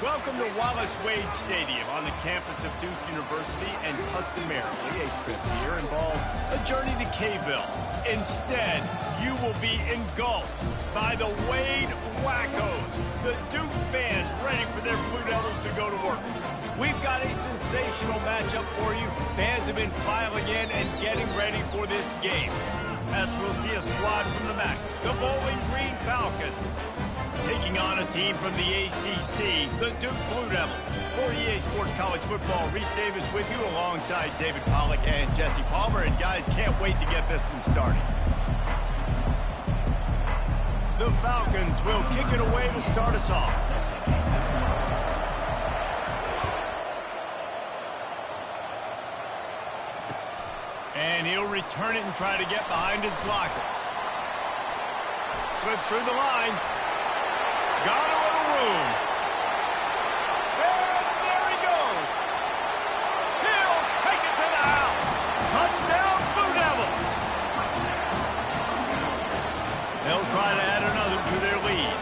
Welcome to Wallace Wade Stadium on the campus of Duke University, and customarily a trip here involves a journey to K-ville. Instead, you will be engulfed by the Wade Wackos, the Duke fans ready for their Blue Devils to go to work. We've got a sensational matchup for you. Fans have been filing in and getting ready for this game. As we'll see a squad from the MAC, the Bowling Green Falcons, taking on a team from the ACC, the Duke Blue Devils. For EA Sports College Football, Reese Davis with you alongside David Pollack and Jesse Palmer. And guys, can't wait to get this one started. The Falcons will kick it away to start us off. And he'll return it and try to get behind his blockers. Slips through the line. Got a little room. And there he goes. He'll take it to the house. Touchdown, Blue Devils. They'll try to add another to their lead.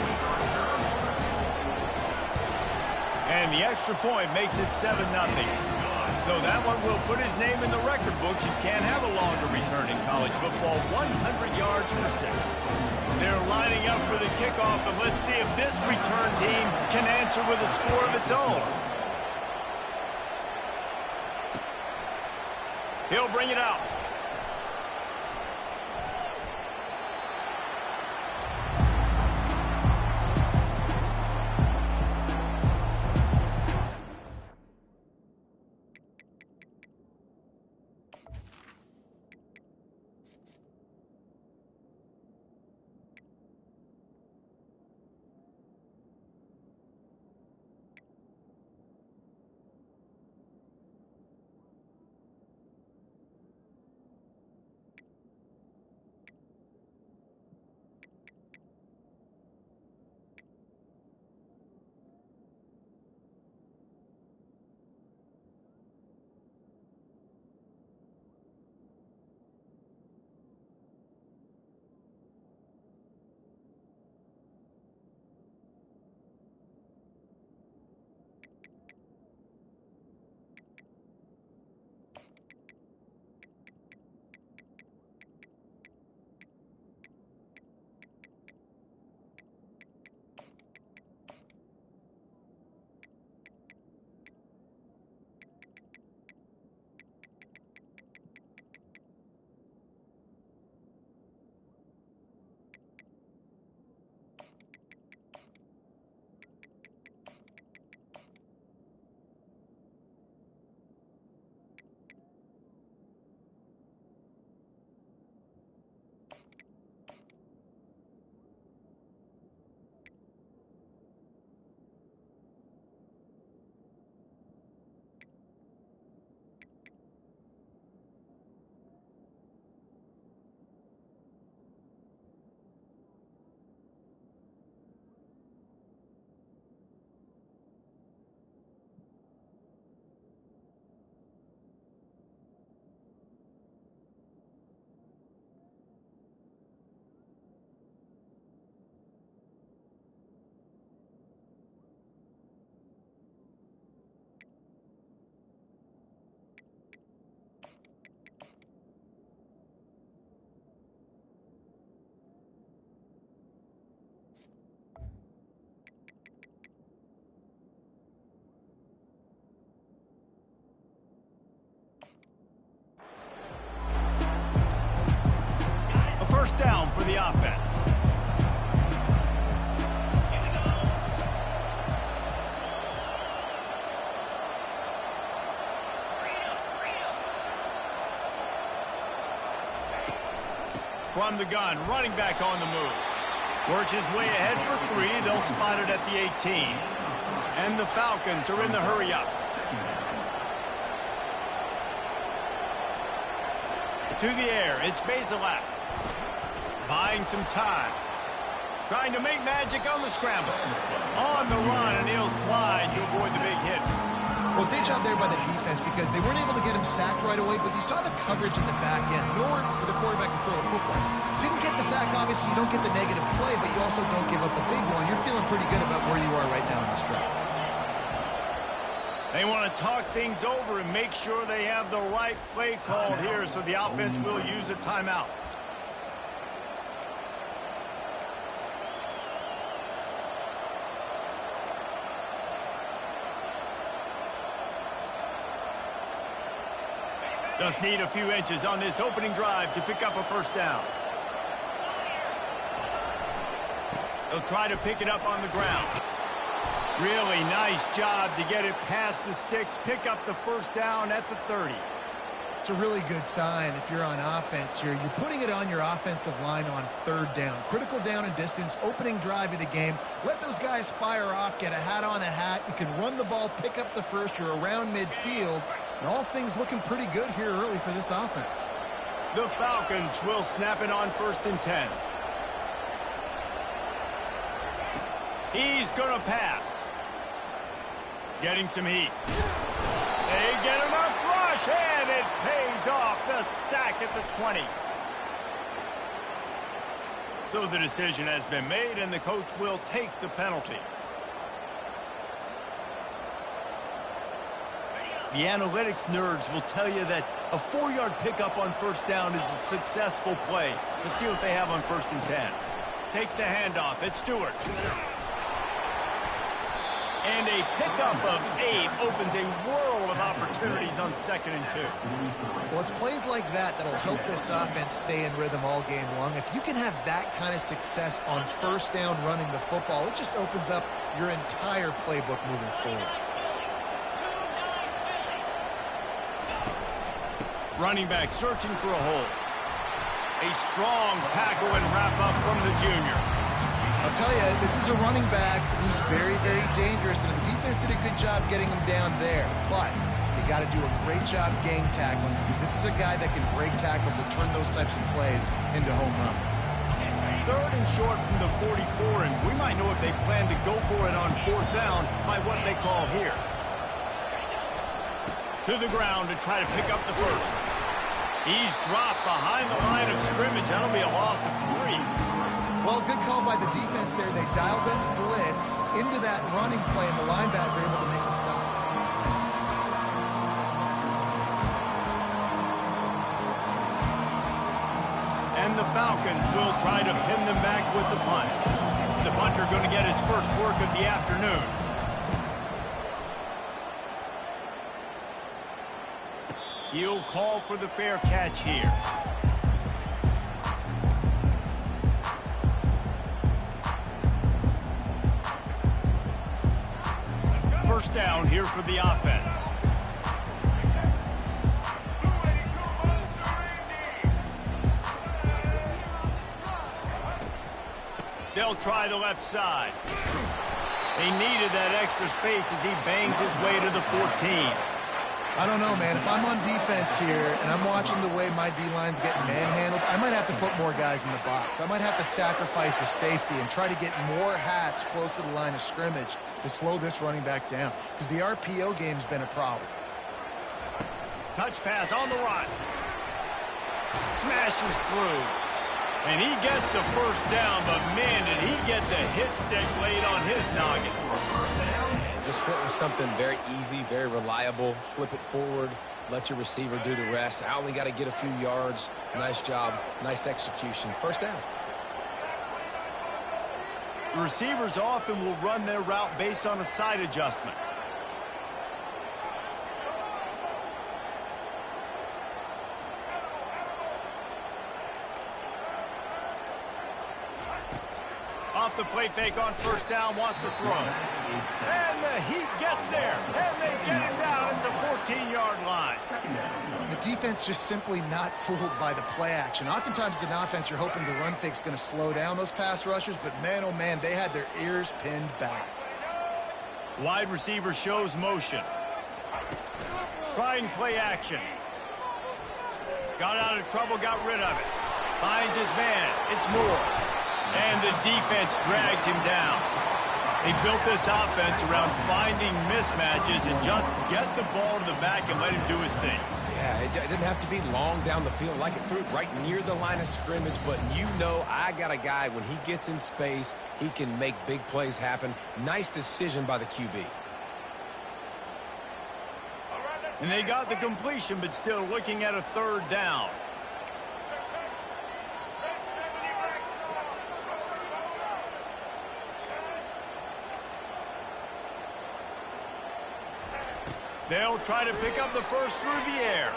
And the extra point makes it 7-0. So that one will put his name in the record books. You can't have a longer return in college football. 100 yards for 6. They're lining up for the kickoff, and let's see if this return team can answer with a score of its own. He'll bring it out. First down for the offense. From the gun, running back on the move. Works his way ahead for 3. They'll spot it at the 18. And the Falcons are in the hurry up. To the air, it's Bazelak. Buying some time. Trying to make magic on the scramble. On the run, and he'll slide to avoid the big hit. Well, great job there by the defense because they weren't able to get him sacked right away, but you saw the coverage in the back end. Nowhere for the quarterback to throw the football. Didn't get the sack, obviously. You don't get the negative play, but you also don't give up a big one. You're feeling pretty good about where you are right now in this drive. They want to talk things over and make sure they have the right play called here, so the offense will use a timeout. Just need a few inches on this opening drive to pick up a first down. They'll try to pick it up on the ground. Really nice job to get it past the sticks, pick up the first down at the 30. It's a really good sign if you're on offense here. You're putting it on your offensive line on third down. Critical down and distance, opening drive of the game. Let those guys fire off, get a hat on a hat. You can run the ball, pick up the first. You're around midfield. And all things looking pretty good here early for this offense. The Falcons will snap it on 1st and 10. He's going to pass. Getting some heat. They get enough rush, and it pays off. The sack at the 20. So the decision has been made, and the coach will take the penalty. The analytics nerds will tell you that a 4-yard pickup on first down is a successful play. Let's see what they have on 1st and 10. Takes the handoff. It's Stewart. And a pickup of 8 opens a world of opportunities on 2nd and 2. Well, it's plays like that that'll help this offense stay in rhythm all game long. If you can have that kind of success on first down running the football, it just opens up your entire playbook moving forward. Running back searching for a hole. A strong tackle and wrap up from the junior. I'll tell you, this is a running back who's very, very dangerous, and the defense did a good job getting him down there. But you got to do a great job gang tackling, because this is a guy that can break tackles and turn those types of plays into home runs. 3rd and short from the 44, and we might know if they plan to go for it on 4th down by what they call here. To the ground to try to pick up the first. He's dropped behind the line of scrimmage. That'll be a loss of 3. Well, good call by the defense there. They dialed that blitz into that running play, and the linebacker able to make a stop. And the Falcons will try to pin them back with the punt. The punter going to get his first work of the afternoon. He'll call for the fair catch here. First down here for the offense. They'll try the left side. They needed that extra space as he bangs his way to the 14. I don't know, man. If I'm on defense here and I'm watching the way my D-line's getting manhandled, I might have to put more guys in the box. I might have to sacrifice a safety and try to get more hats close to the line of scrimmage to slow this running back down, because the RPO game's been a problem. Touch pass on the run. Smashes through. And he gets the first down, but man, did he get the hit stick laid on his noggin. And just went with something very easy, very reliable. Flip it forward, let your receiver do the rest. I only got to get a few yards. Nice job, nice execution. First down. The receivers often will run their route based on a side adjustment. Off the play fake on first down, wants to throw. And the heat gets there, and they get him down at the 14-yard line. The defense just simply not fooled by the play action. Oftentimes as an offense, you're hoping the run fake's going to slow down those pass rushers, but man, oh man, they had their ears pinned back. Wide receiver shows motion. Trying play action. Got out of trouble, got rid of it. Finds his man. It's Moore. And the defense drags him down. They built this offense around finding mismatches and just get the ball to the back and let him do his thing. Yeah, it didn't have to be long down the field. Like it threw it right near the line of scrimmage, but you know I got a guy, when he gets in space, he can make big plays happen. Nice decision by the QB. And they got the completion, but still looking at a third down. They'll try to pick up the first through the air.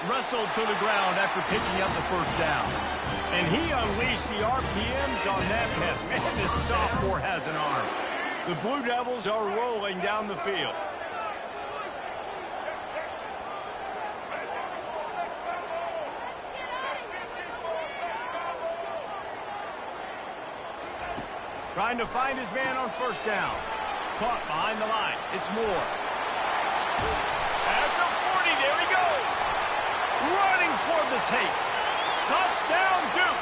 Wrestled to the ground after picking up the first down. And he unleashed the RPMs on that pass. Man, this sophomore has an arm. The Blue Devils are rolling down the field. Trying to find his man on first down. Caught behind the line. It's Moore. At the 40, there he goes. Running toward the tape. Touchdown, Duke.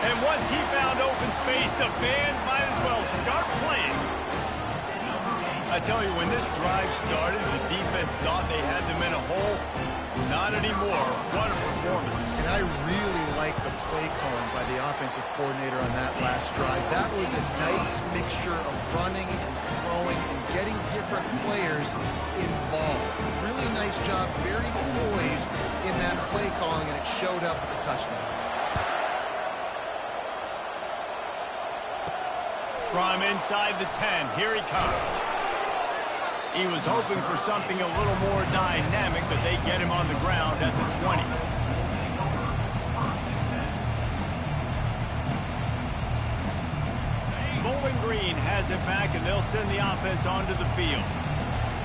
And once he found open space, the band might as well start playing. I tell you, when this drive started, the defense thought they had them in a hole. Not anymore. What a performance. And I really like the play calling by the offensive coordinator on that last drive. That was a nice mixture of running and throwing and getting different players involved. Really nice job, very poised in that play calling, and it showed up with the touchdown. From inside the 10, here he comes. He was hoping for something a little more dynamic, but they get him on the ground at the 20. Bowling Green has it back, and they'll send the offense onto the field.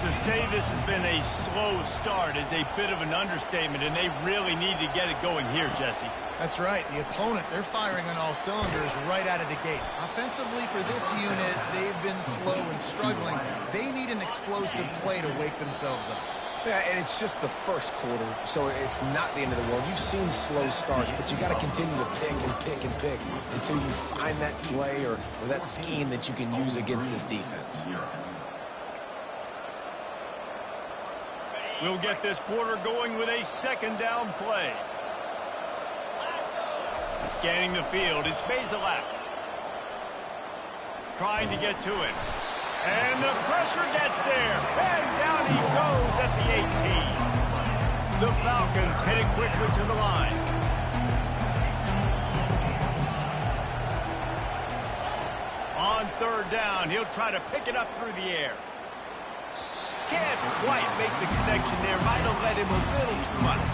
To say this has been a slow start is a bit of an understatement, and they really need to get it going here, Jesse. That's right. The opponent, they're firing on all cylinders right out of the gate. Offensively, for this unit, they've been slow and struggling. They need an explosive play to wake themselves up. Yeah, and it's just the first quarter, so it's not the end of the world. You've seen slow starts, but you got to continue to pick and pick and pick until you find that play or that scheme that you can use against this defense. We'll get this quarter going with a second down play. Scanning the field, it's Bazelak. Trying to get to it. And the pressure gets there. And down he goes at the 18. The Falcons headed quickly to the line. On third down, he'll try to pick it up through the air. Can't quite make the connection there. Might have led him a little too much.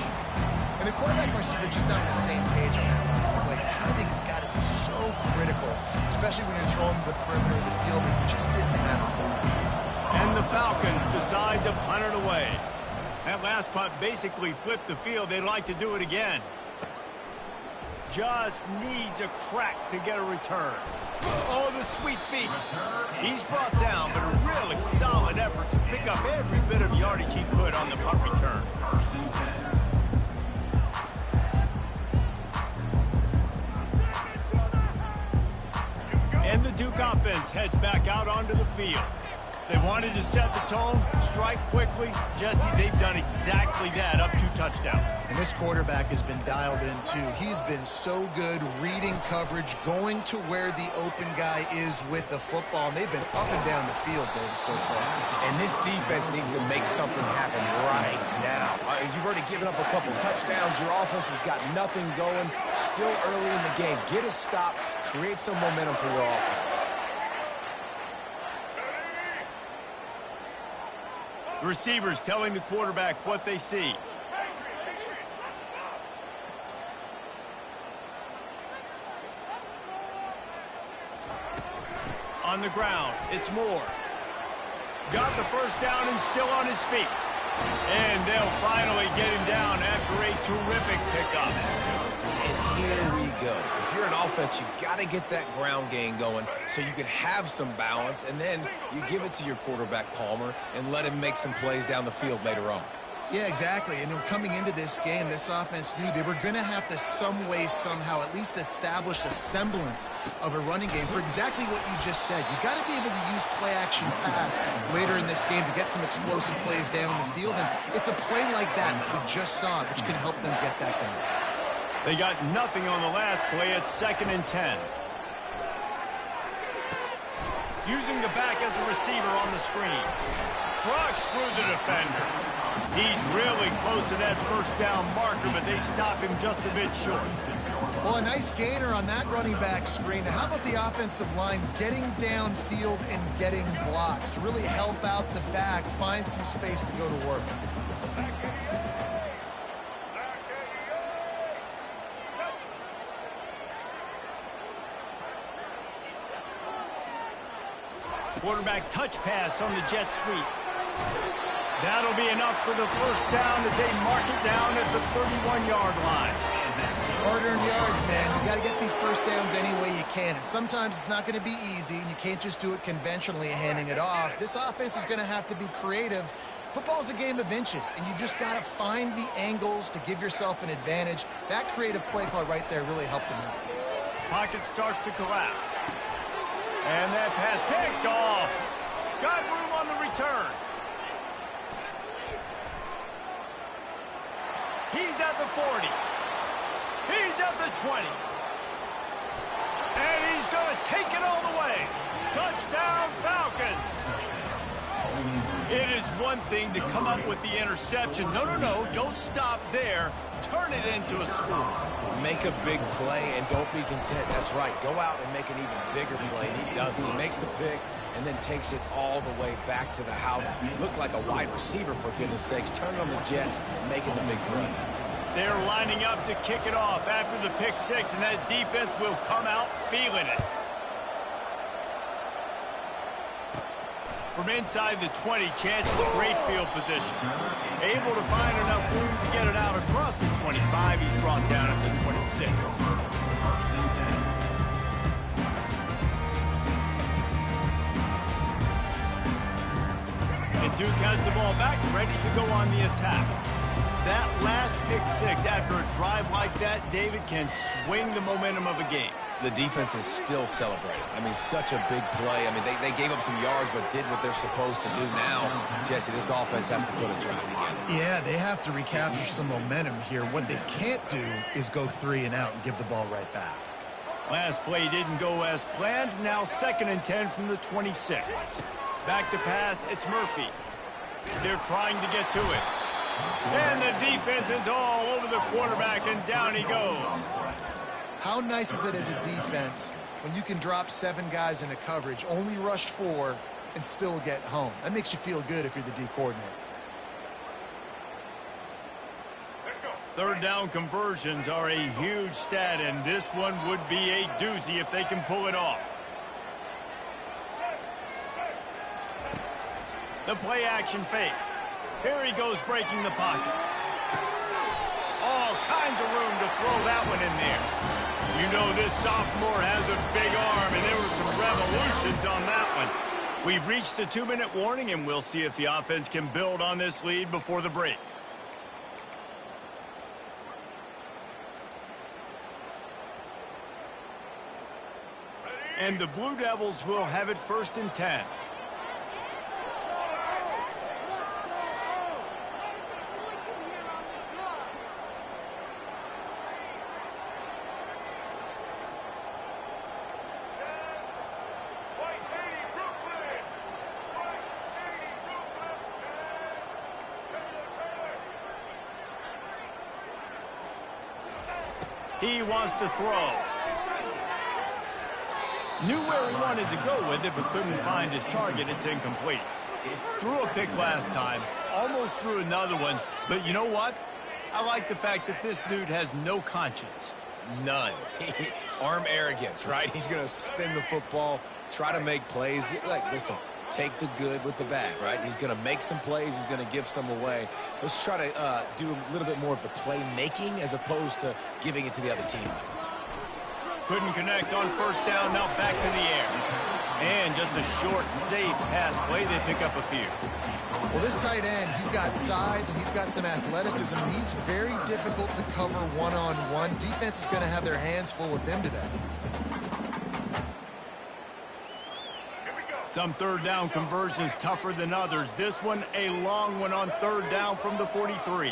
And the quarterback and receiver just not on the same page on that last play. Timing has got to be so critical, especially when you're throwing the perimeter of the field and you just didn't have it. And the Falcons decide to punt it away. That last punt basically flipped the field. They'd like to do it again. Just needs a crack to get a return. Oh, the sweet feet. He's brought down, but a really solid effort to pick up every bit of yardage he could on the punt return. And the Duke offense heads back out onto the field. They wanted to set the tone, strike quickly. Jesse, they've done exactly that, up 2 touchdowns. And this quarterback has been dialed in, too. He's been so good reading coverage, going to where the open guy is with the football. And they've been up and down the field, David, so far. And this defense needs to make something happen right now. You've already given up a couple touchdowns. Your offense has got nothing going. Still early in the game. Get a stop. Create some momentum for your offense. The receivers telling the quarterback what they see. On the ground, it's Moore. Got the first down and still on his feet. And they'll finally get him down after a terrific pickup. And here we go. If you're an offense, you've got to get that ground game going so you can have some balance, and then you give it to your quarterback, Palmer, and let him make some plays down the field later on. Yeah, exactly. And then coming into this game, this offense knew they were going to have to some way, somehow, at least establish a semblance of a running game for exactly what you just said. You got to be able to use play-action pass later in this game to get some explosive plays down the field. And it's a play like that we just saw, which can help them get that going. They got nothing on the last play. It's 2nd and 10. Using the back as a receiver on the screen. Trucks through the defender. He's really close to that first down marker, but they stop him just a bit short. Well, a nice gainer on that running back screen. Now, how about the offensive line getting downfield and getting blocks to really help out the back, find some space to go to work? Quarterback touch pass on the jet sweep. That'll be enough for the first down as they mark it down at the 31-yard line. Hard-earned yards, man. You got to get these first downs any way you can. And sometimes it's not going to be easy, and you can't just do it conventionally handing it off. This offense is going to have to be creative. Football's a game of inches, and you just got to find the angles to give yourself an advantage. That creative play call right there really helped them out. Pocket starts to collapse. And that pass picked off. Got room on the return. He's at the 40. He's at the 20. And he's going to take it all the way. Touchdown, Falcons. It is one thing to come up with the interception. No, don't stop there. Turn it into a score. Make a big play and don't be content. That's right. Go out and make an even bigger play. And he doesn't. He makes the pick and then takes it all the way back to the house. Looked like a wide receiver, for goodness sakes. Turn on the Jets, making the big play. They're lining up to kick it off after the pick six, and that defense will come out feeling it. From inside the 20, chances of great field position. Able to find enough room to get it out across the 25. He's brought down at the 26. And Duke has the ball back, ready to go on the attack. That last pick six, after a drive like that, David, can swing the momentum of a game. The defense is still celebrating. I mean, such a big play. I mean, they gave up some yards, but did what they're supposed to do now. Jesse, this offense has to put a drive together. Yeah, they have to recapture some momentum here. What they can't do is go 3 and out and give the ball right back. Last play didn't go as planned. Now 2nd and 10 from the 26. Back to pass, it's Murphy. They're trying to get to it. And the defense is all over the quarterback, and down he goes. How nice is it as a defense when you can drop 7 guys into coverage, only rush 4, and still get home? That makes you feel good if you're the D coordinator. Third down conversions are a huge stat, and this one would be a doozy if they can pull it off. The play action fake. Here he goes breaking the pocket. All kinds of room to throw that one in there. You know this sophomore has a big arm, and there were some revolutions on that one. We've reached the 2-minute warning, and we'll see if the offense can build on this lead before the break. And the Blue Devils will have it 1st and 10. He wants to throw. Knew where he wanted to go with it, but couldn't find his target. It's incomplete. Threw a pick last time. Almost threw another one. But you know what? I like the fact that this dude has no conscience. None. Arm arrogance, right? He's going to spin the football, try to make plays. Like, listen, take the good with the bad, right? He's going to make some plays. He's going to give some away. Let's try to do a little bit more of the playmaking as opposed to giving it to the other team. Couldn't connect on 1st down. Now back to the air. And just a short, safe pass play. They pick up a few. Well, this tight end, he's got size and he's got some athleticism. And he's very difficult to cover one-on-one. Defense is going to have their hands full with him today. Some 3rd down conversions tougher than others. This one a long one on 3rd down from the 43.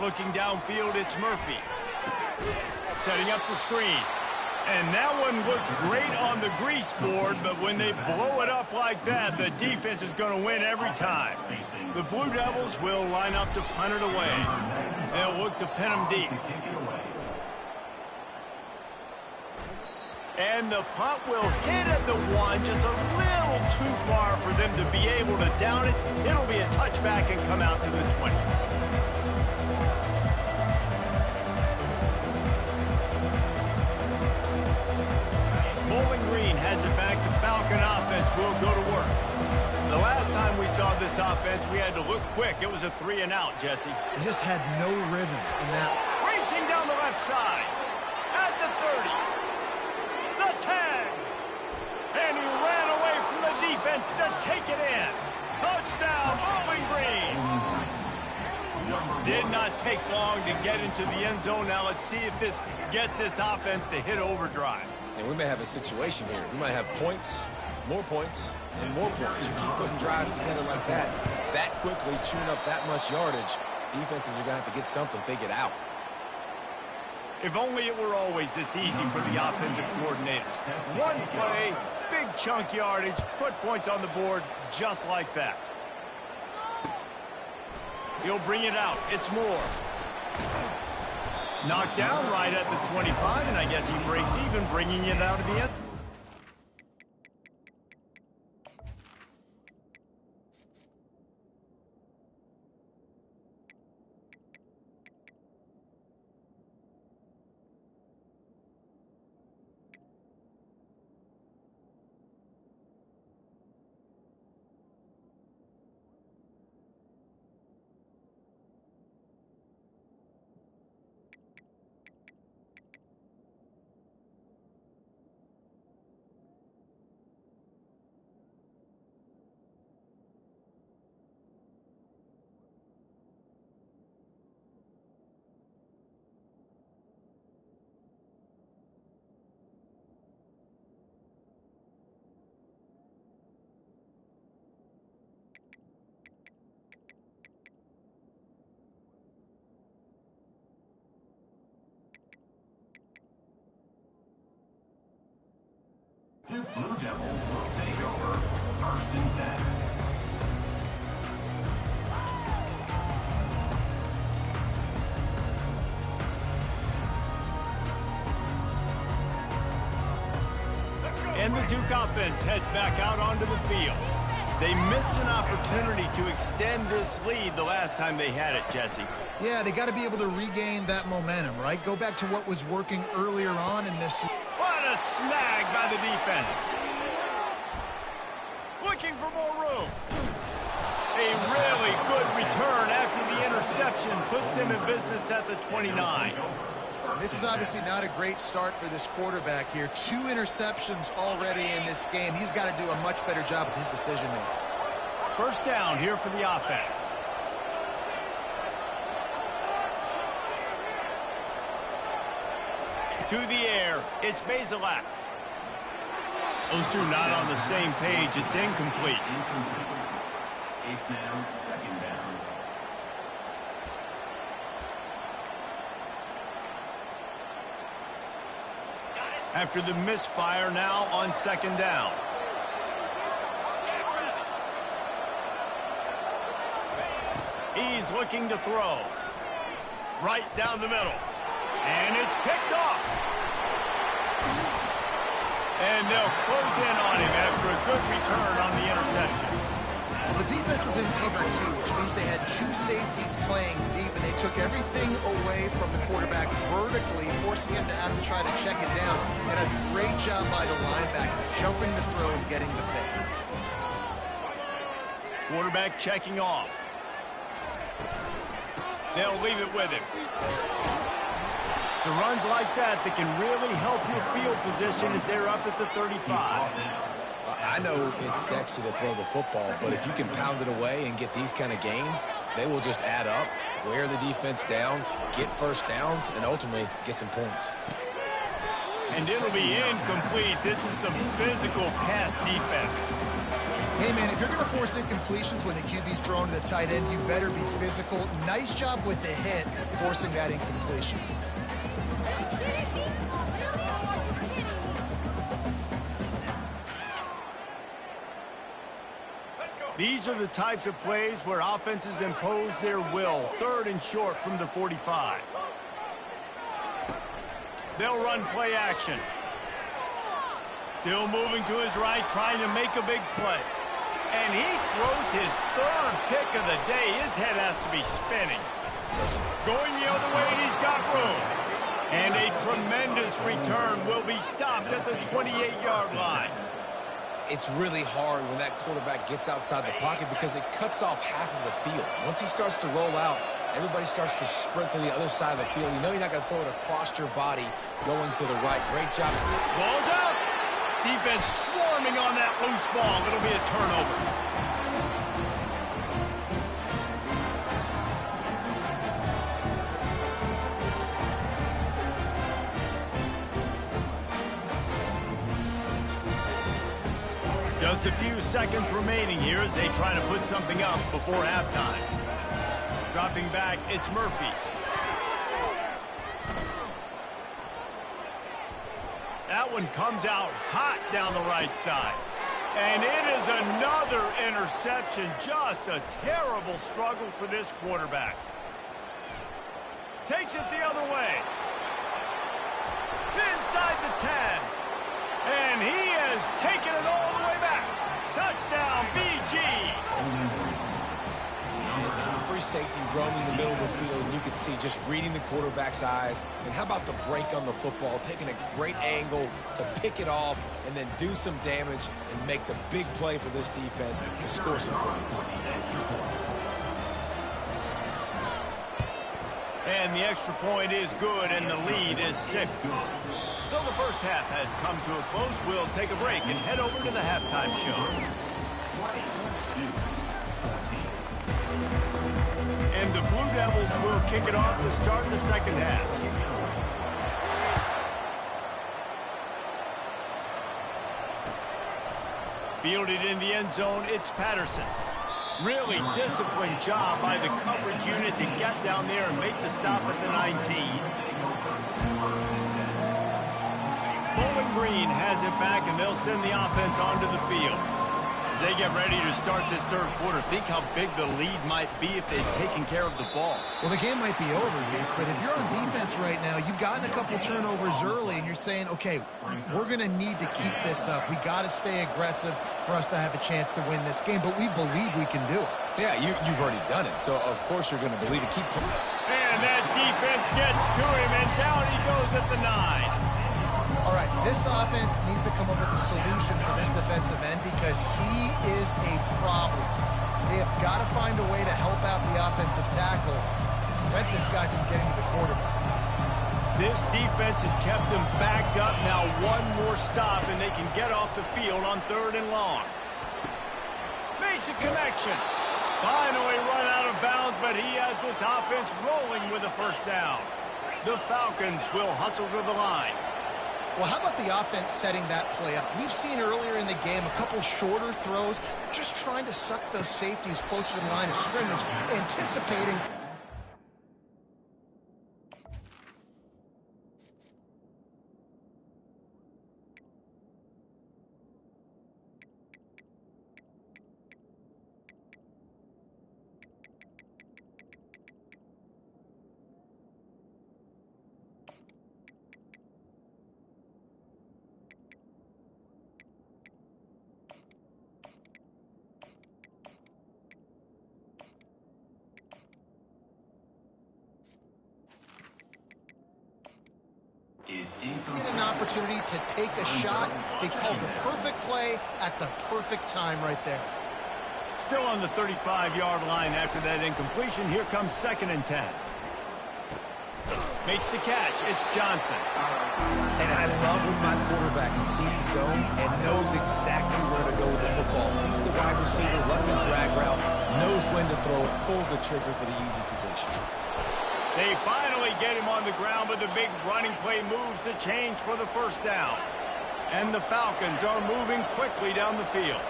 Looking downfield, it's Murphy. Setting up the screen. And that one looked great on the grease board, but when they blow it up like that, the defense is going to win every time. The Blue Devils will line up to punt it away. They'll look to pin them deep. And the punt will hit at the 1, just a little too far for them to be able to down it. It'll be a touchback and come out to the 20. Bowling Green has it back. The Falcon offense will go to work. The last time we saw this offense, we had to look quick. It was a 3-and-out, Jesse. He just had no rhythm in that. Racing down the left side. At the 30. The tag. And he ran away from the defense to take it in. Touchdown, Bowling Green. Did not take long to get into the end zone. Now let's see if this gets this offense to hit overdrive. And we may have a situation here. We might have points, and more points. You keep putting drives together like that quickly, chewing up that much yardage, defenses are going to have to get something figured out. If only it were always this easy for the offensive coordinators. One play, big chunk yardage, put points on the board just like that. He'll bring it out. It's Moore. Knocked down right at the 25, and I guess he breaks even, bringing it out of the end. The Blue Devils will take over 1st and 10. And the Duke offense heads back out onto the field. They missed an opportunity to extend this lead the last time they had it, Jesse. Yeah, they got to be able to regain that momentum, right? Go back to what was working earlier on in this. What a snag by the defense. Looking for more room. A really good return after the interception puts them in business at the 29. This is obviously not a great start for this quarterback here. 2 interceptions already in this game. He's got to do a much better job with his decision-making. First down here for the offense. To the air, it's Bazelak. Those two not on the same page. It's incomplete. It's now 2nd down. After the misfire, now on 2nd down. He's looking to throw. Right down the middle. And it's picked off. And they'll close in on him after a good return on the interception. Well, the defense was in cover 2, which means they had 2 safeties playing deep, and they took everything away from the quarterback vertically, forcing him to have to try to check it down. And a great job by the linebacker, jumping the throw and getting the pick. Quarterback checking off. They'll leave it with him. So runs like that can really help your field position as they're up at the 35. I know it's sexy to throw the football, but if you can pound it away and get these kind of gains, they will just add up, wear the defense down, get first downs, and ultimately get some points. And it'll be incomplete. This is some physical pass defense. Hey, man, if you're going to force incompletions when the QB's throwing to the tight end, you better be physical. Nice job with the hit, forcing that incompletion. These are the types of plays where offenses impose their will. 3rd and short from the 45. They'll run play action. Still moving to his right, trying to make a big play. And he throws his 3rd pick of the day. His head has to be spinning. Going the other way, and he's got room. And a tremendous return will be stopped at the 28-yard line. It's really hard when that quarterback gets outside the pocket because it cuts off half of the field. Once he starts to roll out, everybody starts to sprint to the other side of the field. You know you're not going to throw it across your body going to the right. Great job. Ball's out. Defense swarming on that loose ball. It'll be a turnover. Just a few seconds remaining here as they try to put something up before halftime. Dropping back, it's Murphy. That one comes out hot down the right side. And it is another interception. Just a terrible struggle for this quarterback. Takes it the other way. Inside the 10. And he has taken it all the way back. Touchdown, BG. And the free safety roaming the middle of the field, and you can see just reading the quarterback's eyes. And how about the break on the football, taking a great angle to pick it off and then do some damage and make the big play for this defense to score some points. And the extra point is good, and the lead is 6. So the first half has come to a close. We'll take a break and head over to the halftime show. And the Blue Devils will kick it off to start the second half. Fielded in the end zone, it's Patterson. Really disciplined job by the coverage unit to get down there and make the stop at the 19. Bowling Green has it back, and they'll send the offense onto the field. As they get ready to start this third quarter, think how big the lead might be if they've taken care of the ball. Well, the game might be over, Reese, but if you're on defense right now, you've gotten a couple turnovers early, and you're saying, okay, we're going to need to keep this up. We got to stay aggressive for us to have a chance to win this game, but we believe we can do it. Yeah, you've already done it, so of course you're going to believe it. Keep playing. And that defense gets to him, and down he goes at the 9. All right, this offense needs to come up with a solution for this defensive end because he is a problem. They have got to find a way to help out the offensive tackle, prevent this guy from getting to the quarterback. This defense has kept them backed up. Now one more stop, and they can get off the field on 3rd and long. Makes a connection. Finally run out of bounds, but he has this offense rolling with a first down. The Falcons will hustle to the line. Well, how about the offense setting that play up? We've seen earlier in the game a couple shorter throws, just trying to suck those safeties closer to the line of scrimmage, anticipating. Get an opportunity to take a shot. They called the perfect play at the perfect time right there. Still on the 35-yard line after that incompletion. Here comes 2nd and 10. Makes the catch. It's Johnson. And I love when my quarterback sees zone and knows exactly where to go with the football. Sees the wide receiver running the drag route, knows when to throw it, pulls the trigger for the easy completion. They finally get him on the ground, but the big running play moves the change for the first down. And the Falcons are moving quickly down the field.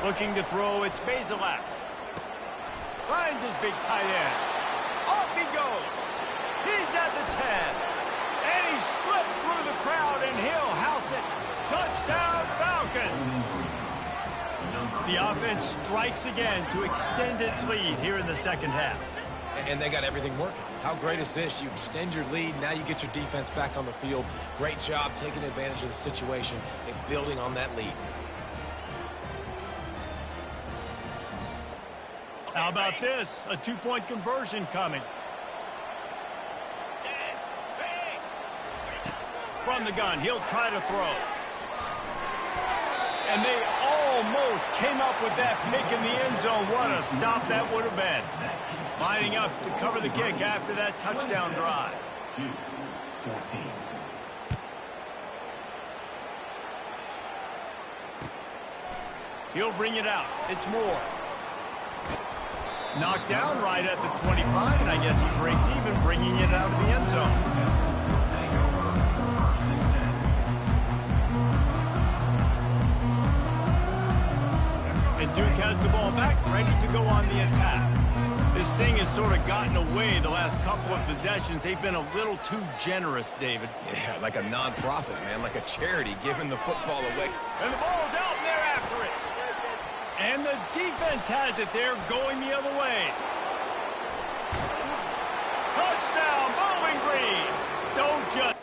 Looking to throw, it's Bazelak. Finds his big tight end. Off he goes. He's at the 10. He slipped through the crowd, and he'll house it. Touchdown, Falcons! The offense strikes again to extend its lead here in the second half. And they got everything working. How great is this? You extend your lead, now you get your defense back on the field. Great job taking advantage of the situation and building on that lead. How about this? A two-point conversion coming. From the gun, he'll try to throw. And they almost came up with that pick in the end zone. What a stop that would have been. Lining up to cover the kick after that touchdown drive. 2-14. He'll bring it out. It's Moore. Knocked down right at the 25, and I guess he breaks even, bringing it out of the end zone. Take over. First and 10. And Duke has the ball back, ready to go on the attack. This thing has sort of gotten away the last couple of possessions. They've been a little too generous, David. Yeah, like a non-profit, man, like a charity giving the football away. And the ball's out, and they're after it. And the defense has it. They're going the other way. Touchdown, Bowling Green. Don't just...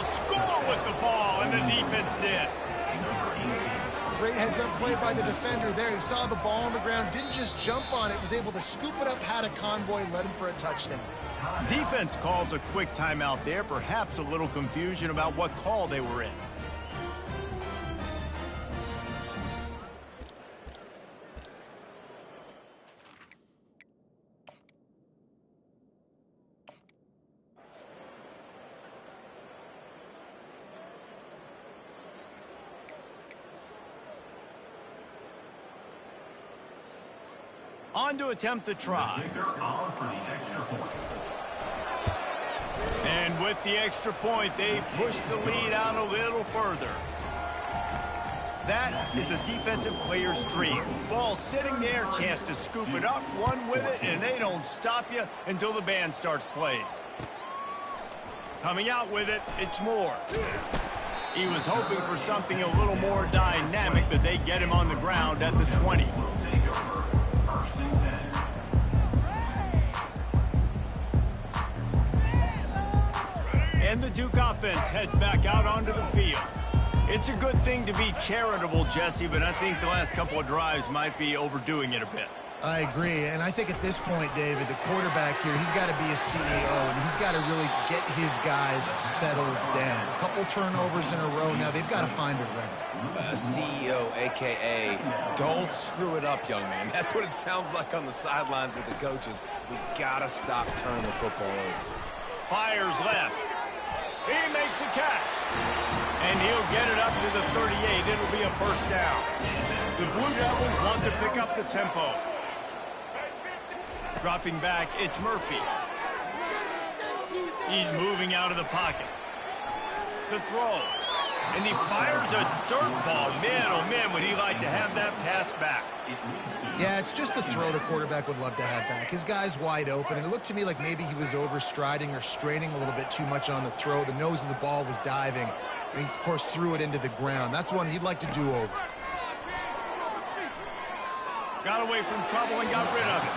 score with the ball, and the defense did. Great heads-up play by the defender there. He saw the ball on the ground, didn't just jump on it, was able to scoop it up, had a convoy, led him for a touchdown. Defense calls a quick timeout there, perhaps a little confusion about what call they were in. On to attempt the try. Kicker on for the extra point. And with the extra point, they push the lead out a little further. That is a defensive player's dream. Ball sitting there, chance to scoop it up, run with it, and they don't stop you until the band starts playing. Coming out with it, it's Moore. He was hoping for something a little more dynamic, but they get him on the ground at the 20. Will take over. First and 10. And the Duke offense heads back out onto the field. It's a good thing to be charitable, Jesse, but I think the last couple of drives might be overdoing it a bit. I agree, and I think at this point, David, the quarterback here, he's got to be a CEO, and he's got to really get his guys settled down. A couple turnovers in a row now, they've got to find a rhythm. CEO, a.k.a. don't screw it up, young man. That's what it sounds like on the sidelines with the coaches. We got to stop turning the football over. Fires left. He makes the catch. And he'll get it up to the 38. It'll be a first down. The Blue Devils want to pick up the tempo. Dropping back, it's Murphy. He's moving out of the pocket. The throw. And he fires a dirt ball. Man, oh man, would he like to have that pass back. Yeah, it's just the throw the quarterback would love to have back. His guy's wide open, and it looked to me like maybe he was overstriding or straining a little bit too much on the throw. The nose of the ball was diving, and he, of course, threw it into the ground. That's one he'd like to do over. Got away from trouble and got rid of it.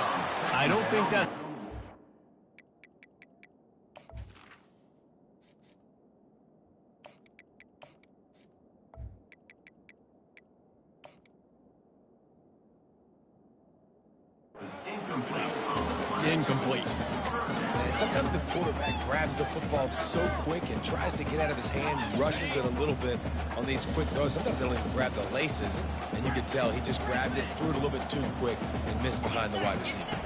I don't think that's... Incomplete. Incomplete. Sometimes the quarterback grabs the football so quick and tries to get out of his hand, rushes it a little bit on these quick throws. Sometimes they don't even grab the laces, and you can tell he just grabbed it, threw it a little bit too quick, and missed behind the wide receiver.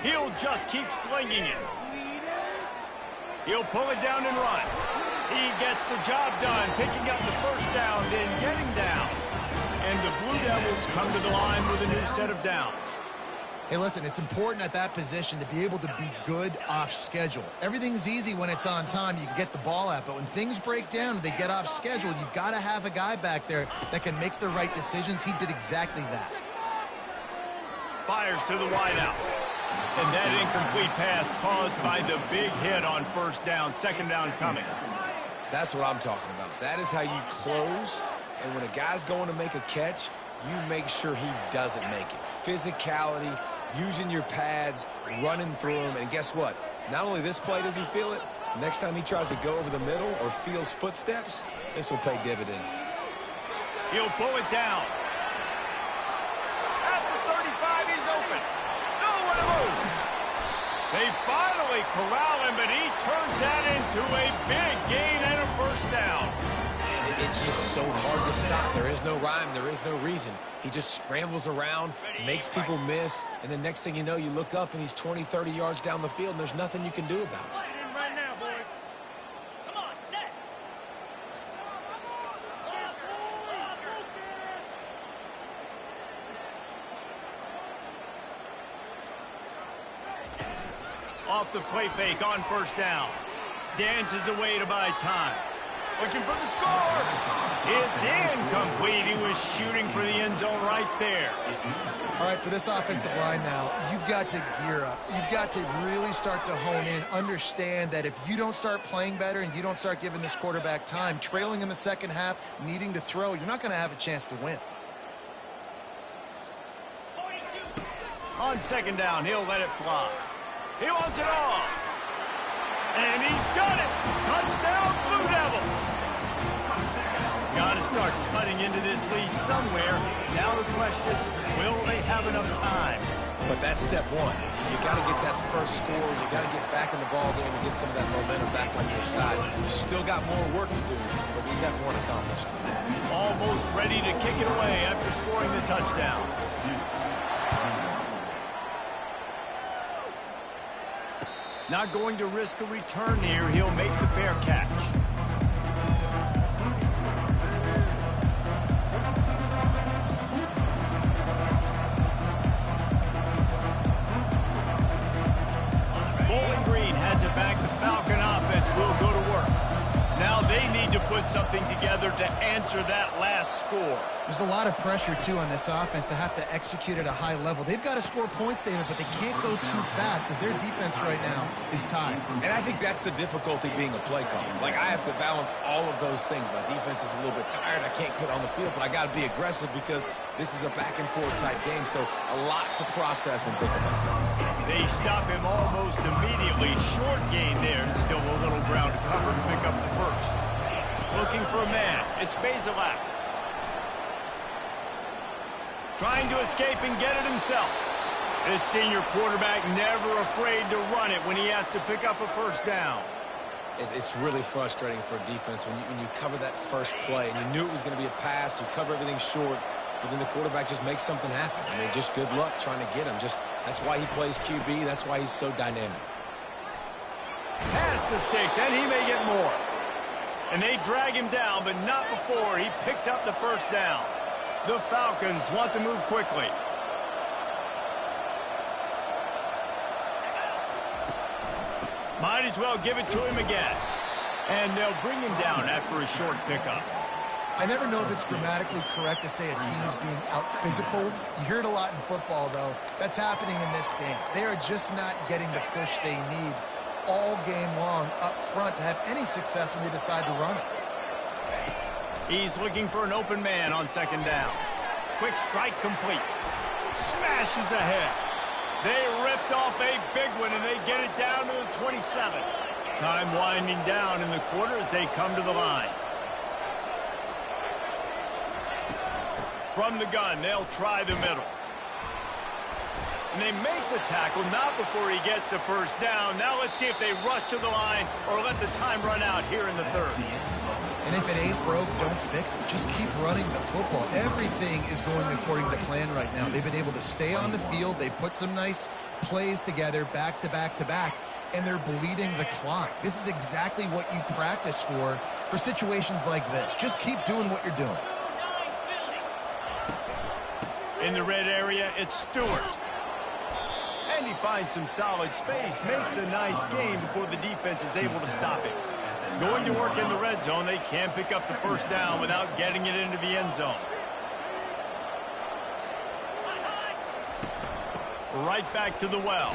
He'll just keep slinging it. He'll pull it down and run. He gets the job done, picking up the first down, then getting down. And the Blue Devils come to the line with a new set of downs. Hey, listen, it's important at that position to be able to be good off schedule. Everything's easy when it's on time. You can get the ball out. But when things break down and they get off schedule, you've got to have a guy back there that can make the right decisions. He did exactly that. Fires to the wideout. And that incomplete pass caused by the big hit on first down. Second down coming. That's what I'm talking about. That is how you close. And when a guy's going to make a catch, you make sure he doesn't make it. Physicality, using your pads, running through them. And guess what? Not only this play does he feel it, next time he tries to go over the middle or feels footsteps, this will pay dividends. He'll pull it down. At the 35, he's open. Nowhere to move. They finally corral him, but he turns that into a big gain and a first down. It's just so hard to stop. There is no rhyme. There is no reason. He just scrambles around, makes people miss, and the next thing you know, you look up and he's 20, 30 yards down the field, and there's nothing you can do about it. Right now, boys. Come on, set. Off the play fake on first down. Dances away to buy time. Looking for the score. It's incomplete. He was shooting for the end zone right there. All right, for this offensive line now, you've got to gear up. You've got to really start to hone in, understand that if you don't start playing better and you don't start giving this quarterback time, trailing in the second half, needing to throw, you're not going to have a chance to win. On second down, he'll let it fly. He wants it all. And he's got it. Touchdown, Blue Devils. Got to start cutting into this lead somewhere. Now the question, will they have enough time? But that's step one. You got to get that first score. You got to get back in the ball game and get some of that momentum back on your side. You still got more work to do, but step one accomplished. Almost ready to kick it away after scoring the touchdown. Not going to risk a return here. He'll make the fair catch. Bowling Green has it back. The Falcon offense will go to work. Now they need to put something together to answer that last score. There's a lot of pressure, too, on this offense to have to execute at a high level. They've got to score points, David, but they can't go too fast because their defense right now is tied. And I think that's the difficulty being a play caller. Like, I have to balance all of those things. My defense is a little bit tired. I can't put on the field, but I got to be aggressive because this is a back-and-forth type game, so a lot to process and think about. They stop him almost immediately. Short gain there, and still a little ground to cover to pick up the first. Looking for a man. It's Bazelak. Trying to escape and get it himself. This senior quarterback never afraid to run it when he has to pick up a first down. It's really frustrating for a defense when you cover that first play and you knew it was going to be a pass, you cover everything short, but then the quarterback just makes something happen. I mean, just good luck trying to get him. That's why he plays QB. That's why he's so dynamic. Pass the sticks, and he may get more. And they drag him down, but not before he picks up the first down. The Falcons want to move quickly. Might as well give it to him again. And they'll bring him down after a short pickup. I never know if it's grammatically correct to say a team is being out-physicaled. You hear it a lot in football, though. That's happening in this game. They are just not getting the push they need all game long up front to have any success when they decide to run it. He's looking for an open man on second down. Quick strike complete. Smashes ahead. They ripped off a big one, and they get it down to the 27. Time winding down in the quarter as they come to the line. From the gun, they'll try the middle. And they make the tackle, not before he gets the first down. Now let's see if they rush to the line or let the time run out here in the third. And if it ain't broke, don't fix it. Just keep running the football. Everything is going according to plan right now. They've been able to stay on the field. They put some nice plays together back to back to back, and they're bleeding the clock. This is exactly what you practice for situations like this. Just keep doing what you're doing. In the red area, it's Stewart. And he finds some solid space, makes a nice gain before the defense is able to stop him. Going to work in the red zone, they can't pick up the first down without getting it into the end zone. Right back to the well.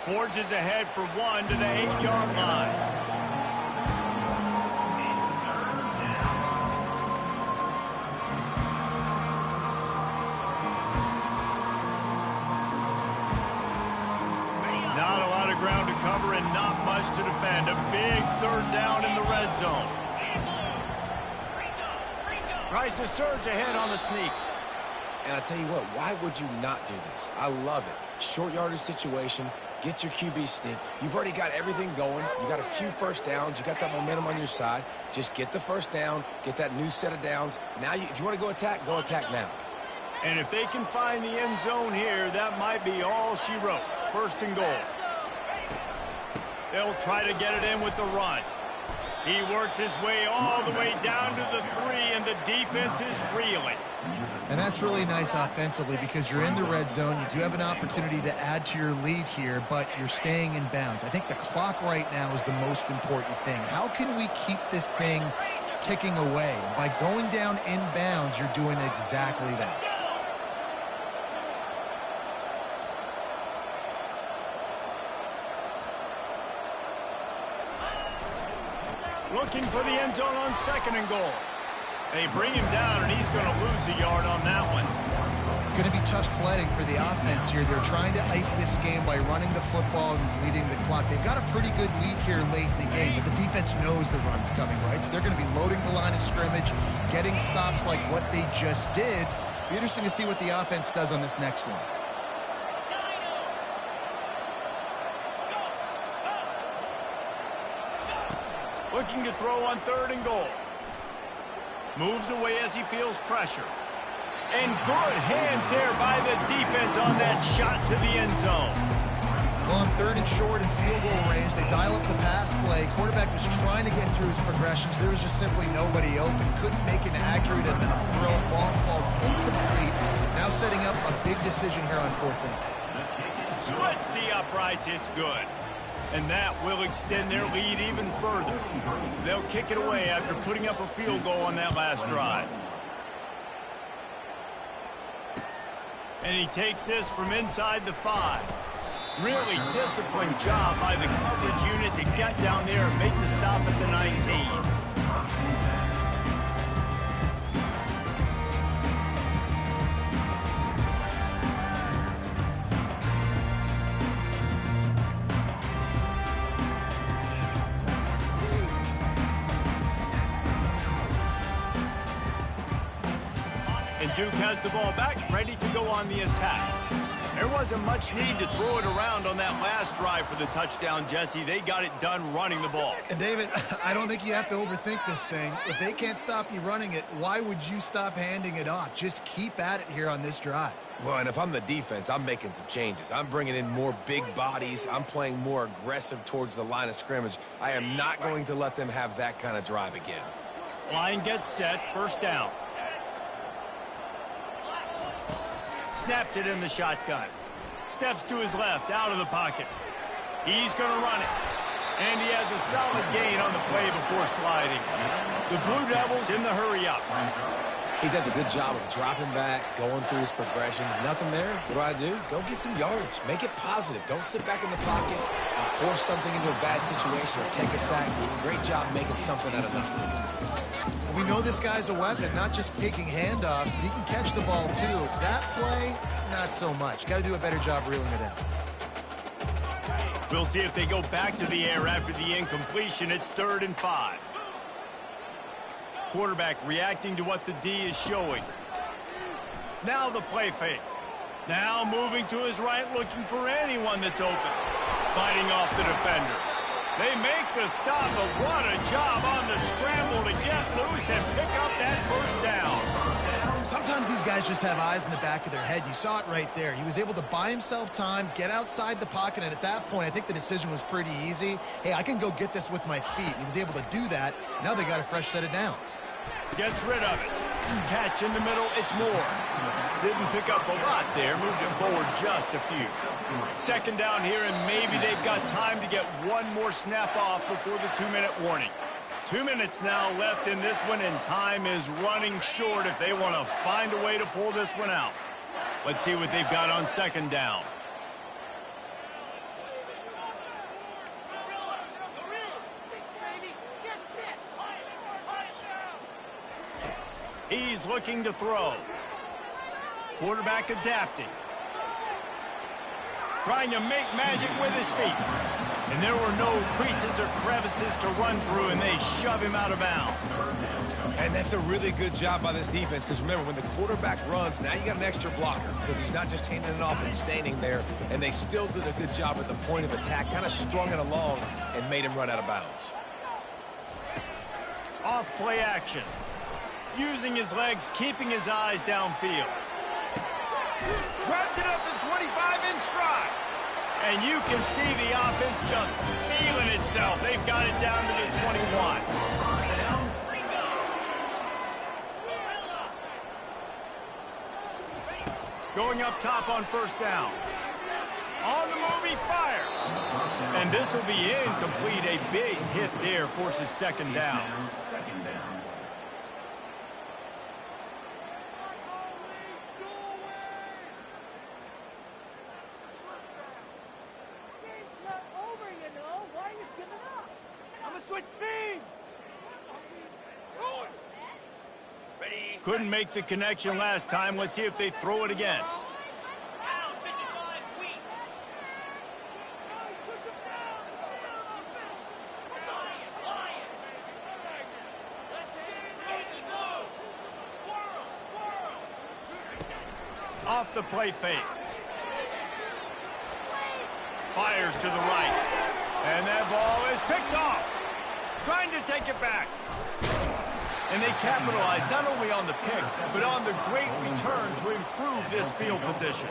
Forges ahead for one to the 8-yard line. Ground to cover and not much to defend. A big third down in the red zone. Tries to surge ahead on the sneak. And I tell you what, why would you not do this? I love it. Short yardage situation. Get your QB stick. You've already got everything going. You got a few first downs. You got that momentum on your side. Just get the first down. Get that new set of downs. Now, if you want to go attack now. And if they can find the end zone here, that might be all she wrote. First and goal. They'll try to get it in with the run. He works his way all the way down to the 3, and the defense is reeling. And that's really nice offensively because you're in the red zone. You do have an opportunity to add to your lead here, but you're staying in bounds. I think the clock right now is the most important thing. How can we keep this thing ticking away? By going down in bounds, you're doing exactly that. Looking for the end zone on second and goal. They bring him down, and he's going to lose a yard on that one. It's going to be tough sledding for the offense here. They're trying to ice this game by running the football and bleeding the clock. They've got a pretty good lead here late in the game, but the defense knows the run's coming, right? So they're going to be loading the line of scrimmage, getting stops like what they just did. Be interesting to see what the offense does on this next one. Looking to throw on third and goal. Moves away as he feels pressure. And good hands there by the defense on that shot to the end zone. Well, on third and short and field goal range, they dial up the pass play. Quarterback was trying to get through his progressions. There was just simply nobody open. Couldn't make an accurate enough throw. Ball falls incomplete. Now setting up a big decision here on fourth down. Splits the uprights. It's good. And that will extend their lead even further. They'll kick it away after putting up a field goal on that last drive. And he takes this from inside the 5. Really disciplined job by the coverage unit to get down there and make the stop at the 19. Duke has the ball back, ready to go on the attack. There wasn't much need to throw it around on that last drive for the touchdown, Jesse. They got it done running the ball. And, David, I don't think you have to overthink this thing. If they can't stop you running it, why would you stop handing it off? Just keep at it here on this drive. Well, and if I'm the defense, I'm making some changes. I'm bringing in more big bodies. I'm playing more aggressive towards the line of scrimmage. I am not going to let them have that kind of drive again. Line gets set, first down. Snaps it in the shotgun. Steps to his left, out of the pocket. He's going to run it. And he has a solid gain on the play before sliding. The Blue Devils in the hurry-up. He does a good job of dropping back, going through his progressions. Nothing there. What do? Go get some yardage. Make it positive. Don't sit back in the pocket and force something into a bad situation or take a sack. Great job making something out of nothing. We know this guy's a weapon, not just taking handoffs, but he can catch the ball too. That play, not so much. Got to do a better job reeling it in. We'll see if they go back to the air after the incompletion. It's 3rd and 5. Quarterback reacting to what the D is showing. Now the play fake. Now moving to his right, looking for anyone that's open. Fighting off the defender. They make the stop, but what a job on the scramble to get loose and pick up that first down. Sometimes these guys just have eyes in the back of their head. You saw it right there. He was able to buy himself time, get outside the pocket, and at that point, I think the decision was pretty easy. Hey, I can go get this with my feet. He was able to do that. Now they got a fresh set of downs. Gets rid of it. Catch in the middle, it's Moore. Didn't pick up a lot there, moved it forward just a few. Second down here, and maybe they've got time to get one more snap off before the 2-minute warning. 2 minutes now left in this one, and time is running short if they want to find a way to pull this one out. Let's see what they've got on second down. He's looking to throw. Quarterback adapting. Trying to make magic with his feet. And there were no creases or crevices to run through, and they shove him out of bounds. And that's a really good job by this defense, because remember, when the quarterback runs, now you got an extra blocker, because he's not just handing it off and standing there, and they still did a good job at the point of attack, kind of strung it along and made him run out of bounds. Off play action. Using his legs, keeping his eyes downfield. Grabs it up to 25 in stride. And you can see the offense just feeling itself. They've got it down to the 21. Going up top on first down. On the move, he fires. And this will be incomplete. A big hit there forces second down. Couldn't make the connection last time. Let's see if they throw it again. Off the play fake. Fires to the right. And that ball is picked off. Trying to take it back. And they capitalize not only on the pick, but on the great return to improve this field position.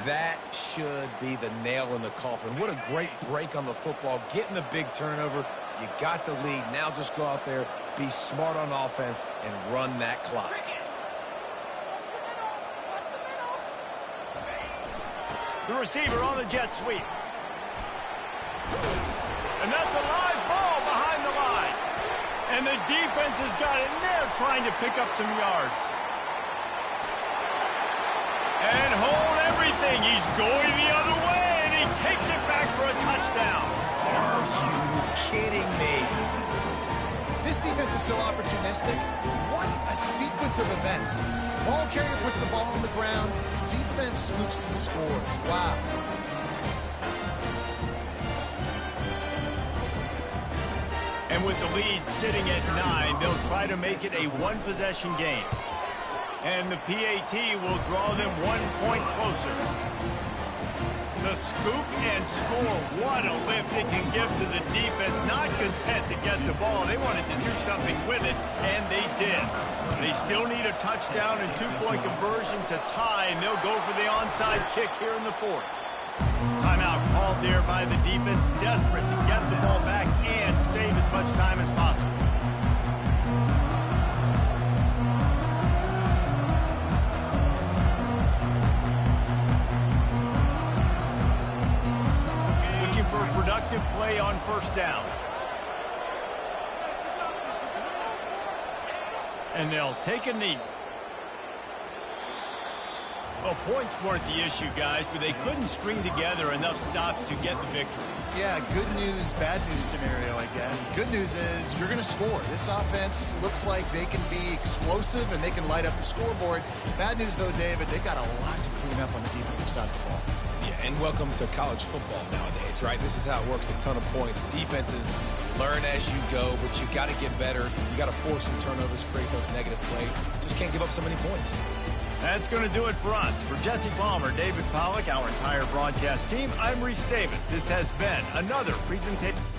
That should be the nail in the coffin. What a great break on the football. Getting the big turnover. You got the lead. Now just go out there, be smart on offense, and run that clock. The receiver on the jet sweep. And that's a live ball behind the line. And the defense has got it, and they're trying to pick up some yards. And hold everything. He's going the other way, and he takes it back for a touchdown. Are you kidding me? This defense is so opportunistic. What a sequence of events. Ball carrier puts the ball on the ground. Defense scoops and scores. Wow. And with the lead sitting at 9, they'll try to make it a one-possession game. And the PAT will draw them 1 point closer. The scoop and score. What a lift it can give to the defense. Not content to get the ball. They wanted to do something with it, and they did. They still need a touchdown and 2-point conversion to tie, and they'll go for the onside kick here in the fourth. Timeout called there by the defense, desperate to get the ball back and save as much time as possible. Looking for a productive play on first down. And they'll take a knee. Well, points weren't the issue, guys, but they couldn't string together enough stops to get the victory. Yeah, good news, bad news scenario, I guess. Good news is you're going to score. This offense looks like they can be explosive and they can light up the scoreboard. Bad news, though, David, they've got a lot to clean up on the defensive side of the ball. Yeah, and welcome to college football nowadays, right? This is how it works, a ton of points. Defenses learn as you go, but you got to get better. You got to force some turnovers, create those negative plays. Just can't give up so many points. That's going to do it for us. For Jesse Palmer, David Pollack, our entire broadcast team, I'm Reese Davis. This has been another presentation.